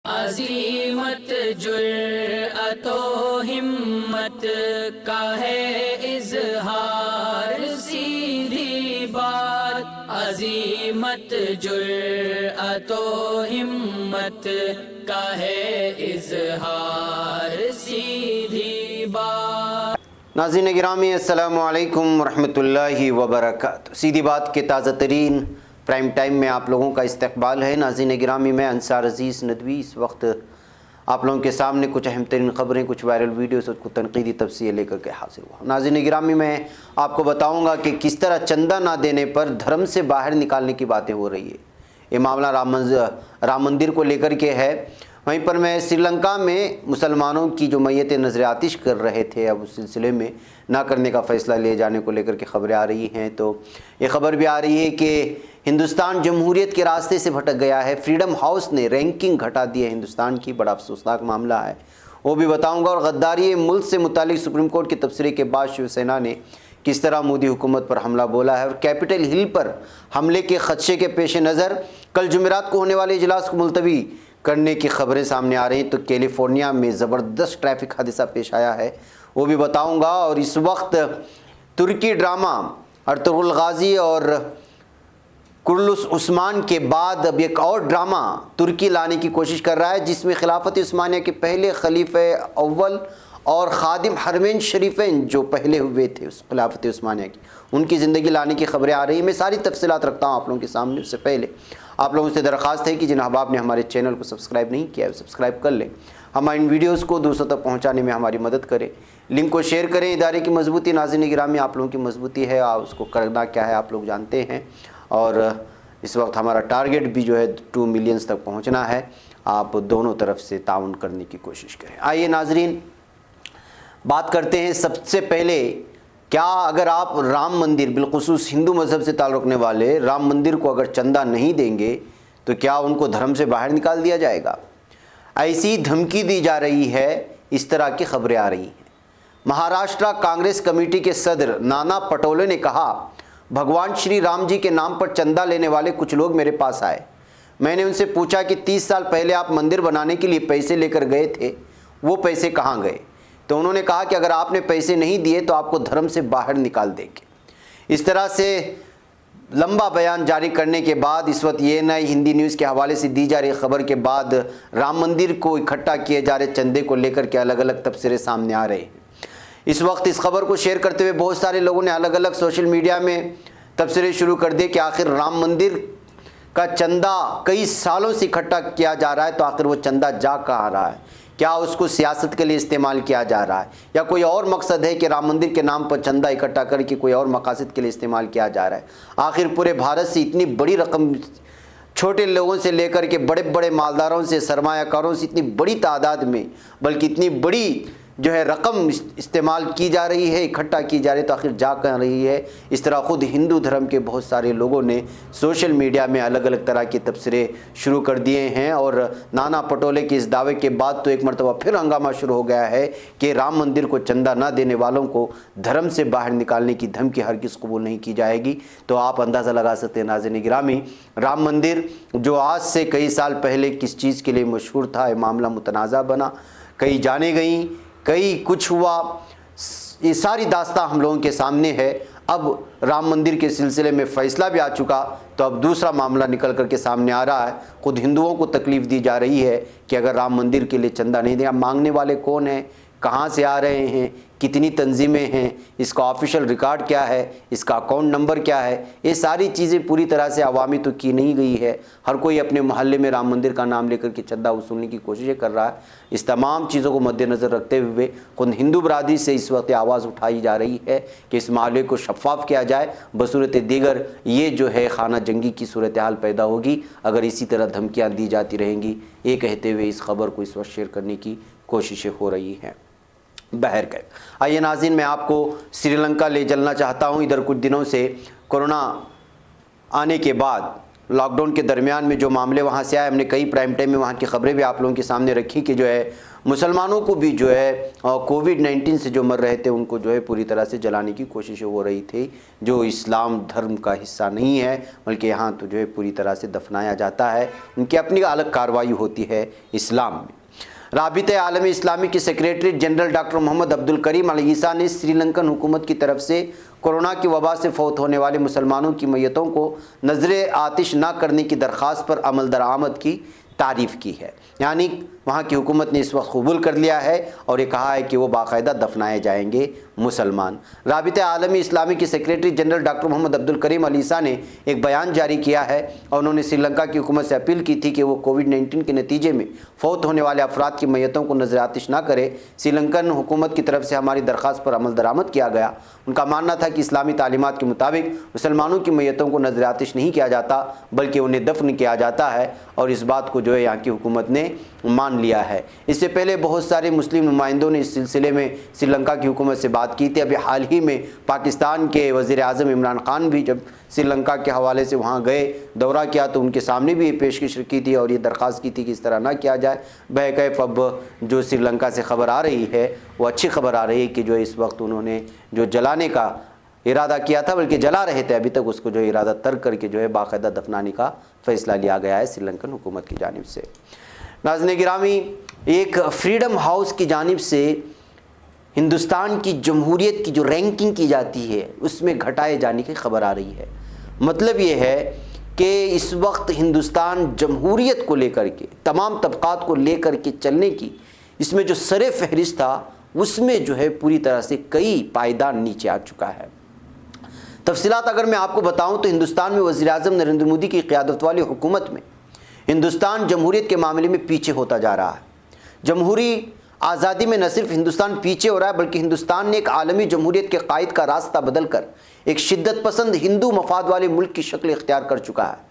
عظیمت جرأت و ہمت کا ہے اظہار، سیدھی بات عظیمت جرأت و ہمت کا ہے اظہار، سیدھی بات۔ ناظرین گرامی السلام علیکم ورحمۃ اللہ وبرکاتہ۔ سیدھی بات کے تازہ ترین پرائم ٹائم میں آپ لوگوں کا استقبال ہے۔ ناظرین گرامی میں انصار عزیز ندوی اس وقت آپ لوگوں کے سامنے کچھ اہم ترین خبریں، کچھ وائرل ویڈیوز اور کچھ تنقیدی تفصیل لے کر کے حاضر ہوا۔ ناظرین گرامی میں آپ کو بتاؤں گا کہ کس طرح چندہ نہ دینے پر دھرم سے باہر نکالنے کی باتیں ہو رہی ہے۔ یہ معاملہ رام مندر کو لے کر کے ہے۔ وہیں پر میں سری لنکا میں مسلمانوں کی جو میتیں نذر آتش کر رہے تھے، اب اس سلسلے میں نہ کرنے کا فیصلہ لے جانے کو لے کر کے خبریں آ رہی ہیں۔ تو یہ خبر بھی آ رہی ہے کہ ہندوستان جمہوریت کے راستے سے بھٹک گیا ہے۔ فریڈم ہاؤس نے رینکنگ گھٹا دی ہے ہندوستان کی، بڑا افسوسناک معاملہ ہے، وہ بھی بتاؤں گا۔ اور غداری ملک سے متعلق سپریم کورٹ کے تبصرے کے بعد شیو سینا نے کس طرح مودی حکومت پر حملہ بولا ہے، اور کیپٹل ہل پر حملے کے خدشے کے پیش نظر کل جمعرات کو ہونے والے اجلاس کو ملتوی کرنے کی خبریں سامنے آ رہی ہیں۔ تو کیلیفورنیا میں زبردست ٹریفک حادثہ پیش آیا ہے، وہ بھی بتاؤں گا۔ اور اس وقت ترکی ڈرامہ ارطغرل غازی اور کرلس عثمان کے بعد اب ایک اور ڈرامہ ترکی لانے کی کوشش کر رہا ہے، جس میں خلافت عثمانیہ کے پہلے خلیفہ اول اور خادم حرمین شریفین جو پہلے ہوئے تھے اس خلافت عثمانیہ کی، ان کی زندگی لانے کی خبریں آ رہی ہیں۔ میں ساری تفصیلات رکھتا ہوں آپ لوگوں کے سامنے۔ اس سے پہلے آپ لوگوں سے درخواست ہے کہ جن احباب نے ہمارے چینل کو سبسکرائب نہیں کیا ہے سبسکرائب کر لیں، ہمارے ان ویڈیوز کو دوسروں تک پہنچانے میں ہماری مدد کریں، لنک کو شیئر کریں۔ ادارے کی مضبوطی، ناظرین گرامی آپ لوگوں کی مضبوطی ہے، اس کو کرنا کیا ہے آپ لوگ جانتے ہیں۔ اور اس وقت ہمارا ٹارگٹ بھی جو ہے 2 ملین تک پہنچنا ہے، آپ دونوں طرف سے تعاون کرنے کی کوشش کریں۔ آئیے ناظرین بات کرتے ہیں سب سے پہلے، کیا اگر آپ رام مندر، بالخصوص ہندو مذہب سے تعلق رکھنے والے رام مندر کو اگر چندہ نہیں دیں گے تو کیا ان کو دھرم سے باہر نکال دیا جائے گا؟ ایسی دھمکی دی جا رہی ہے، اس طرح کی خبریں آ رہی ہیں۔ مہاراشٹرا کانگریس کمیٹی کے صدر نانا پٹولے نے کہا، بھگوان شری رام جی کے نام پر چندہ لینے والے کچھ لوگ میرے پاس آئے۔ میں نے ان سے پوچھا کہ 30 سال پہلے آپ مندر بنانے کے لیے پیسے لے کر گئے تھے، وہ پیسے کہاں گئے؟ تو انہوں نے کہا کہ اگر آپ نے پیسے نہیں دیے تو آپ کو دھرم سے باہر نکال دیں گے۔ اس طرح سے لمبا بیان جاری کرنے کے بعد اس وقت یہ نئی ہندی نیوز کے حوالے سے دی جا رہی خبر کے بعد رام مندر کو اکٹھا کیے جا رہے چندے کو لے کر کے الگ الگ تبصرے سامنے آ رہے ہیں۔ اس وقت اس خبر کو شیئر کرتے ہوئے بہت سارے لوگوں نے الگ الگ سوشل میڈیا میں تبصرے شروع کر دیے کہ آخر رام مندر کا چندہ کئی سالوں سے اکٹھا کیا جا رہا ہے، تو آخر وہ چندہ جا کہاں رہا ہے؟ کیا اس کو سیاست کے لیے استعمال کیا جا رہا ہے، یا کوئی اور مقصد ہے کہ رام مندر کے نام پر چندہ اکٹھا کر کے کوئی اور مقاصد کے لیے استعمال کیا جا رہا ہے؟ آخر پورے بھارت سے اتنی بڑی رقم، چھوٹے لوگوں سے لے کر کے بڑے بڑے مالداروں سے، سرمایہ کاروں سے اتنی بڑی تعداد میں، بلکہ اتنی بڑی جو ہے رقم استعمال کی جا رہی ہے، اکٹھا کی جا رہی ہے، تو آخر جا کر رہی ہے؟ اس طرح خود ہندو دھرم کے بہت سارے لوگوں نے سوشل میڈیا میں الگ الگ طرح کے تبصرے شروع کر دیے ہیں۔ اور نانا پٹولے کے اس دعوے کے بعد تو ایک مرتبہ پھر ہنگامہ شروع ہو گیا ہے کہ رام مندر کو چندہ نہ دینے والوں کو دھرم سے باہر نکالنے کی دھمکی ہرگز قبول نہیں کی جائے گی۔ تو آپ اندازہ لگا سکتے ہیں ناظرین گرامی، رام مندر جو آج سے کئی سال پہلے کس چیز کے لیے مشہور تھا، یہ معاملہ متنازع بنا، کئی جانیں گئیں، کئی کچھ ہوا، یہ ساری داستان ہم لوگوں کے سامنے ہے۔ اب رام مندر کے سلسلے میں فیصلہ بھی آ چکا، تو اب دوسرا معاملہ نکل کر کے سامنے آ رہا ہے۔ خود ہندوؤں کو تکلیف دی جا رہی ہے کہ اگر رام مندر کے لیے چندہ نہیں دیں، اب مانگنے والے کون ہیں، کہاں سے آ رہے ہیں، کتنی تنظیمیں ہیں، اس کا آفیشیل ریکارڈ کیا ہے، اس کا اکاؤنٹ نمبر کیا ہے، یہ ساری چیزیں پوری طرح سے عوامی تو کی نہیں گئی ہے۔ ہر کوئی اپنے محلے میں رام مندر کا نام لے کر کے چندہ وصولنے کی کوششیں کر رہا ہے۔ اس تمام چیزوں کو مد نظر رکھتے ہوئے خود ہندو برادری سے اس وقت آواز اٹھائی جا رہی ہے کہ اس معاملے کو شفاف کیا جائے، بصورت دیگر یہ جو ہے خانہ جنگی کی صورتحال پیدا ہوگی اگر اسی طرح دھمکیاں دی جاتی رہیں گی۔ یہ کہتے ہوئے اس خبر کو اس وقت شیئر کرنے کی کوششیں ہو رہی ہیں۔ بہرکیف آئیے ناظرین میں آپ کو سری لنکا لے چلنا چاہتا ہوں۔ ادھر کچھ دنوں سے کورونا آنے کے بعد لاک ڈاؤن کے درمیان میں جو معاملے وہاں سے آئے، ہم نے کئی پرائم ٹائم میں وہاں کی خبریں بھی آپ لوگوں کے سامنے رکھی کہ جو ہے مسلمانوں کو بھی جو ہے کووڈ-19 سے جو مر رہے تھے ان کو جو ہے پوری طرح سے جلانے کی کوشش ہو رہی تھی، جو اسلام دھرم کا حصہ نہیں ہے، بلکہ یہاں تو جو ہے پوری طرح سے دفنایا جاتا ہے، ان کی اپنی الگ کارروائی ہوتی ہے اسلام میں۔ رابطہ عالم اسلامی کے سیکریٹری جنرل ڈاکٹر محمد عبدالکریم العیسیٰ نے سری لنکن حکومت کی طرف سے کورونا کی وبا سے فوت ہونے والے مسلمانوں کی میتوں کو نذر آتش نہ کرنے کی درخواست پر عمل درآمد کی تعریف کی ہے، یعنی وہاں کی حکومت نے اس وقت قبول کر لیا ہے اور یہ کہا ہے کہ وہ باقاعدہ دفنائے جائیں گے مسلمان۔ رابطہ عالمی اسلامی کے سیکریٹری جنرل ڈاکٹر محمد عبدالکریم العیسیٰ نے ایک بیان جاری کیا ہے اور انہوں نے سری لنکا کی حکومت سے اپیل کی تھی کہ وہ کووڈ-19 کے نتیجے میں فوت ہونے والے افراد کی میتوں کو نذر آتش نہ کرے۔ سری لنکن حکومت کی طرف سے ہماری درخواست پر عمل درآمد کیا گیا۔ ان کا ماننا تھا کہ اسلامی تعلیمات کے مطابق مسلمانوں کی میتوں کو نذر آتش نہیں کیا جاتا بلکہ انہیں دفن کیا جاتا ہے، اور اس بات کو جو ہے یہاں کی حکومت نے مان لیا ہے۔ اس سے پہلے بہت سارے مسلم نمائندوں نے اس سلسلے میں سری لنکا کی حکومت سے بات کی تھی۔ ابھی حال ہی میں پاکستان کے وزیر اعظم عمران خان بھی جب سری لنکا کے حوالے سے وہاں گئے، دورہ کیا، تو ان کے سامنے بھی یہ پیشکش کی تھی اور یہ درخواست کی تھی کہ اس طرح نہ کیا جائے۔ بہرکیف اب جو سری لنکا سے خبر آ رہی ہے وہ اچھی خبر آ رہی ہے کہ جو اس وقت انہوں نے جو جلانے کا ارادہ کیا تھا، بلکہ جلا رہے تھے ابھی تک، اس کو جو ارادہ ترک کر کے جو ہے باقاعدہ دفنانے کا فیصلہ لیا گیا ہے سری لنکن حکومت کی جانب سے۔ ناظرین گرامی، ایک فریڈم ہاؤس کی جانب سے ہندوستان کی جمہوریت کی جو رینکنگ کی جاتی ہے اس میں گھٹائے جانے کی خبر آ رہی ہے۔ مطلب یہ ہے کہ اس وقت ہندوستان جمہوریت کو لے کر کے، تمام طبقات کو لے کر کے چلنے کی اس میں جو سر فہرست تھا اس میں جو ہے پوری طرح سے کئی پائیدان نیچے آ چکا ہے۔ تفصیلات اگر میں آپ کو بتاؤں تو ہندوستان میں وزیر اعظم نریندر مودی کی قیادت والی حکومت میں ہندوستان جمہوریت کے معاملے میں پیچھے ہوتا جا رہا ہے۔ جمہوری آزادی میں نہ صرف ہندوستان پیچھے ہو رہا ہے بلکہ ہندوستان نے ایک عالمی جمہوریت کے قائد کا راستہ بدل کر ایک شدت پسند ہندو مفاد والے ملک کی شکل اختیار کر چکا ہے۔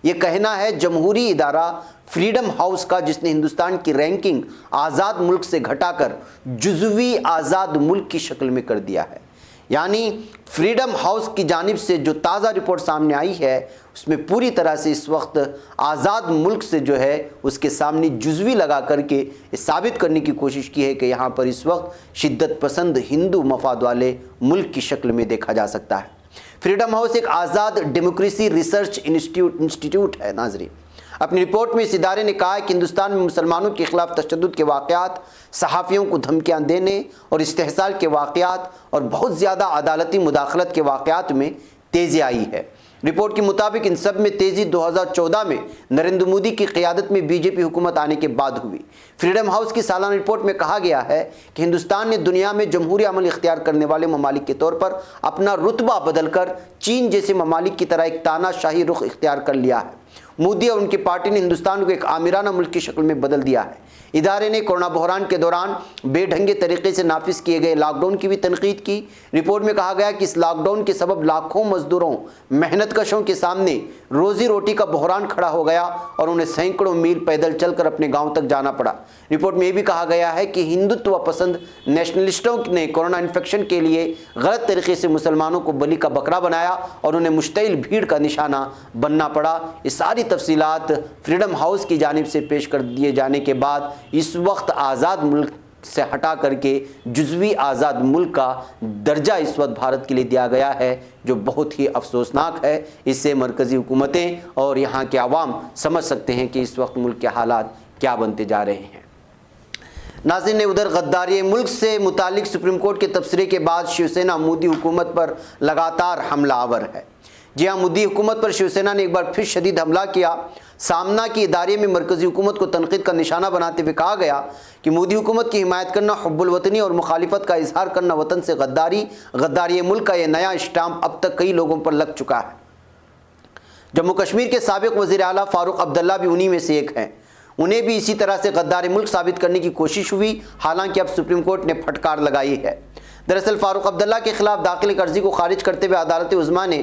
یہ کہنا ہے جمہوری ادارہ فریڈم ہاؤس کا، جس نے ہندوستان کی رینکنگ آزاد ملک سے گھٹا کر جزوی آزاد ملک کی شکل میں کر دیا ہے۔ یعنی فریڈم ہاؤس کی جانب سے جو تازہ رپورٹ سامنے آئی ہے اس میں پوری طرح سے اس وقت آزاد ملک سے جو ہے اس کے سامنے جزوی لگا کر کے یہ ثابت کرنے کی کوشش کی ہے کہ یہاں پر اس وقت شدت پسند ہندو مفاد والے ملک کی شکل میں دیکھا جا سکتا ہے۔ فریڈم ہاؤس ایک آزاد ڈیموکریسی ریسرچ انسٹیٹیوٹ ہے۔ ناظرین، اپنی رپورٹ میں اس ادارے نے کہا ہے کہ ہندوستان میں مسلمانوں کے خلاف تشدد کے واقعات، صحافیوں کو دھمکیاں دینے اور استحصال کے واقعات اور بہت زیادہ عدالتی مداخلت کے واقعات میں تیزی آئی ہے۔ رپورٹ کے مطابق ان سب میں تیزی 2014 میں نریندر مودی کی قیادت میں بی جے پی حکومت آنے کے بعد ہوئی۔ فریڈم ہاؤس کی سالانہ رپورٹ میں کہا گیا ہے کہ ہندوستان نے دنیا میں جمہوری عمل اختیار کرنے والے ممالک کے طور پر اپنا رتبہ بدل کر چین جیسے ممالک کی طرح ایک تانا شاہی رخ اختیار کر لیا ہے۔ مودی اور ان کی پارٹی نے ہندوستان کو ایک آمرانہ ملک کی شکل میں بدل دیا ہے۔ ادارے نے کورونا بحران کے دوران بے ڈھنگے طریقے سے نافذ کیے گئے لاک ڈاؤن کی بھی تنقید کی۔ رپورٹ میں کہا گیا کہ اس لاک ڈاؤن کے سبب لاکھوں مزدوروں، محنت کشوں کے سامنے روزی روٹی کا بحران کھڑا ہو گیا اور انہیں سینکڑوں میل پیدل چل کر اپنے گاؤں تک جانا پڑا۔ رپورٹ میں یہ بھی کہا گیا ہے کہ ہندوتو پسند نیشنلسٹوں نے کورونا انفیکشن کے لیے غلط طریقے سے مسلمانوں کو بلی کا بکرا بنایا اور انہیں مشتعل بھیڑ کا نشانہ بننا پڑا۔ یہ ساری تفصیلات فریڈم ہاؤس کی جانب سے پیش کر دیے جانے کے بعد اس وقت آزاد ملک سے ہٹا کر کے جزوی آزاد ملک کا درجہ اس وقت بھارت کے لیے دیا گیا ہے، جو بہت ہی افسوسناک ہے۔ اس سے مرکزی حکومتیں اور یہاں کے عوام سمجھ سکتے ہیں کہ اس وقت ملک کے حالات کیا بنتے جا رہے ہیں۔ ناظرین، ادھر غداری ملک سے متعلق سپریم کورٹ کے تبصرے کے بعد شیو سینا مودی حکومت پر لگاتار حملہ آور ہے۔ جی ہاں، مودی حکومت پر شیو سینا نے ایک بار پھر شدید حملہ کیا۔ سامنا کی ادارے میں مرکزی حکومت کو تنقید کا نشانہ بناتے ہوئے کہا گیا کہ مودی حکومت کی حمایت کرنا حب الوطنی اور مخالفت کا اظہار کرنا وطن سے غداری ملک کا یہ نیا اسٹامپ اب تک کئی لوگوں پر لگ چکا ہے۔ جموں کشمیر کے سابق وزیر اعلیٰ فاروق عبداللہ بھی انہی میں سے ایک ہیں۔ انہیں بھی اسی طرح سے غدار ملک ثابت کرنے کی کوشش ہوئی، حالانکہ اب سپریم کورٹ نے پھٹکار لگائی ہے۔ دراصل فاروق عبداللہ کے خلاف داخل ایک عرضی کو خارج کرتے ہوئے عدالت عظمیٰ نے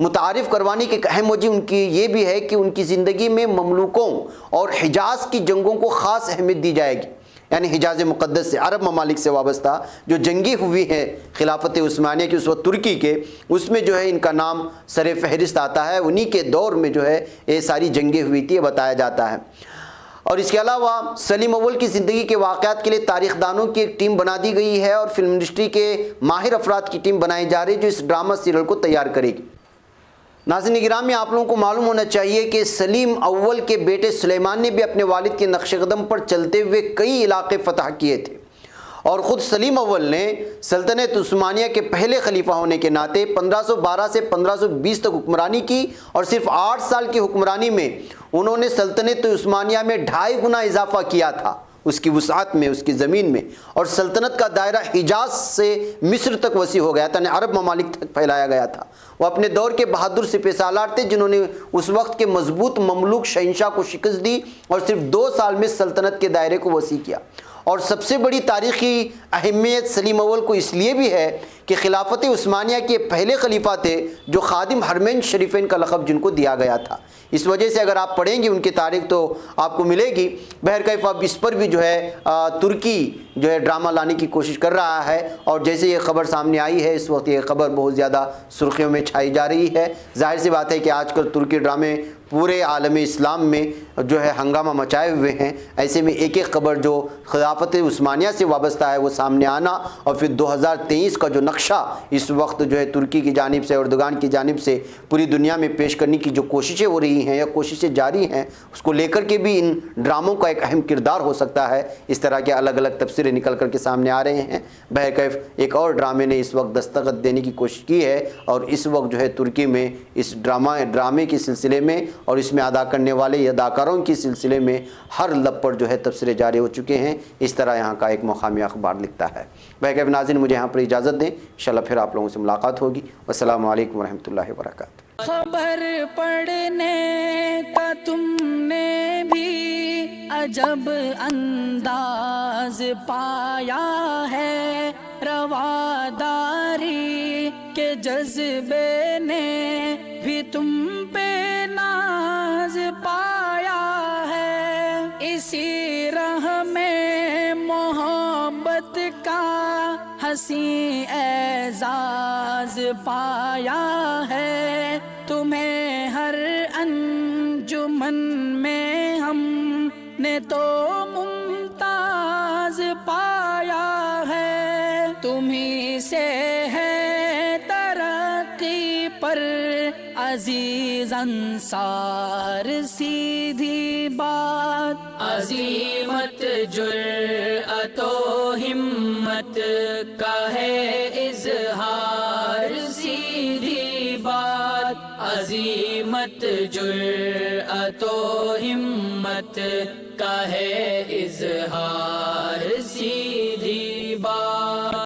متعارف کروانے کی ایک اہم وجہ ان کی یہ بھی ہے کہ ان کی زندگی میں مملوکوں اور حجاز کی جنگوں کو خاص اہمیت دی جائے گی، یعنی حجاز مقدس سے عرب ممالک سے وابستہ جو جنگیں ہوئی ہیں خلافت عثمانیہ کی اس وقت ترکی کے، اس میں جو ہے ان کا نام سر فہرست آتا ہے، انہی کے دور میں جو ہے یہ ساری جنگیں ہوئی تھی، یہ بتایا جاتا ہے۔ اور اس کے علاوہ سلیم اول کی زندگی کے واقعات کے لیے تاریخ دانوں کی ایک ٹیم بنا دی گئی ہے اور فلم انڈسٹری کے ماہر افراد کی ٹیم بنائی جا رہی ہے جو اس ڈرامہ سیریل کو تیار کرے گی۔ ناظرین گرامی، آپ لوگوں کو معلوم ہونا چاہیے کہ سلیم اول کے بیٹے سلیمان نے بھی اپنے والد کے نقش قدم پر چلتے ہوئے کئی علاقے فتح کیے تھے، اور خود سلیم اول نے سلطنت عثمانیہ کے پہلے خلیفہ ہونے کے ناطے 1512 سے 1520 تک حکمرانی کی، اور صرف 8 سال کی حکمرانی میں انہوں نے سلطنت عثمانیہ میں 2.5 گنا اضافہ کیا تھا، اس کی وسعت میں، اس کی زمین میں، اور سلطنت کا دائرہ حجاز سے مصر تک وسیع ہو گیا تھا، یعنی عرب ممالک تک پھیلایا گیا تھا۔ وہ اپنے دور کے بہادر سپہ سالار تھے جنہوں نے اس وقت کے مضبوط مملوک شہنشاہ کو شکست دی اور صرف 2 سال میں سلطنت کے دائرے کو وسیع کیا۔ اور سب سے بڑی تاریخی اہمیت سلیم اول کو اس لیے بھی ہے کہ خلافت عثمانیہ کے پہلے خلیفہ تھے جو خادم حرمین شریفین کا لقب جن کو دیا گیا تھا۔ اس وجہ سے اگر آپ پڑھیں گے ان کی تاریخ تو آپ کو ملے گی۔ بہرکیف اب اس پر بھی جو ہے ترکی جو ہے ڈرامہ لانے کی کوشش کر رہا ہے، اور جیسے یہ خبر سامنے آئی ہے اس وقت یہ خبر بہت زیادہ سرخیوں میں چھائی جا رہی ہے۔ ظاہر سی بات ہے کہ آج کل ترکی ڈرامے پورے عالم اسلام میں جو ہے ہنگامہ مچائے ہوئے ہیں، ایسے میں ایک ایک خبر جو خلافت عثمانیہ سے وابستہ ہے وہ سامنے آنا، اور پھر 2023 کا جو نقشہ اس وقت جو ہے ترکی کی جانب سے، اردوغان کی جانب سے پوری دنیا میں پیش کرنے کی جو کوششیں ہو رہی ہیں یا کوششیں جاری ہیں، اس کو لے کر کے بھی ان ڈراموں کا ایک اہم کردار ہو سکتا ہے۔ اس طرح کے الگ الگ تبصرے نکل کر کے سامنے آ رہے ہیں۔ بہرکیف ایک اور ڈرامے نے اس وقت دستخط دینے کی کوشش کی ہے، اور اس وقت جو ہے ترکی میں اس ڈرامے کے سلسلے میں اور اس میں ادا کرنے والے اداکاروں کے سلسلے میں ہر لب پر جو ہے تبصرے جاری ہو چکے ہیں۔ اس طرح یہاں کا ایک مقامی اخبار لکھتا ہے۔ بہرکیف ناظرین، مجھے یہاں پر اجازت دیں، انشاءاللہ پھر آپ لوگوں سے ملاقات ہوگی۔ والسلام علیکم ورحمۃ اللہ وبرکاتہ۔ خبر پڑھنے کا تم نے بھی عجب انداز پایا ہے، رواداری کے جذبے نے بھی تم پہ ناز پایا ہے، اسی راہ میں محبت کا حسین اعزاز پایا ہے، تمہیں ہر انجمن میں ہم نے تو ممتاز پایا ہے، تمہیں سے ہے ترقی پر عزیز انصار، سیدھی بات عظیمت جرأت و ہمت کا ہے اظہار، سیدھی بات عظیمت جرأت و ہمت کا ہے اظہار، سیدھی بات۔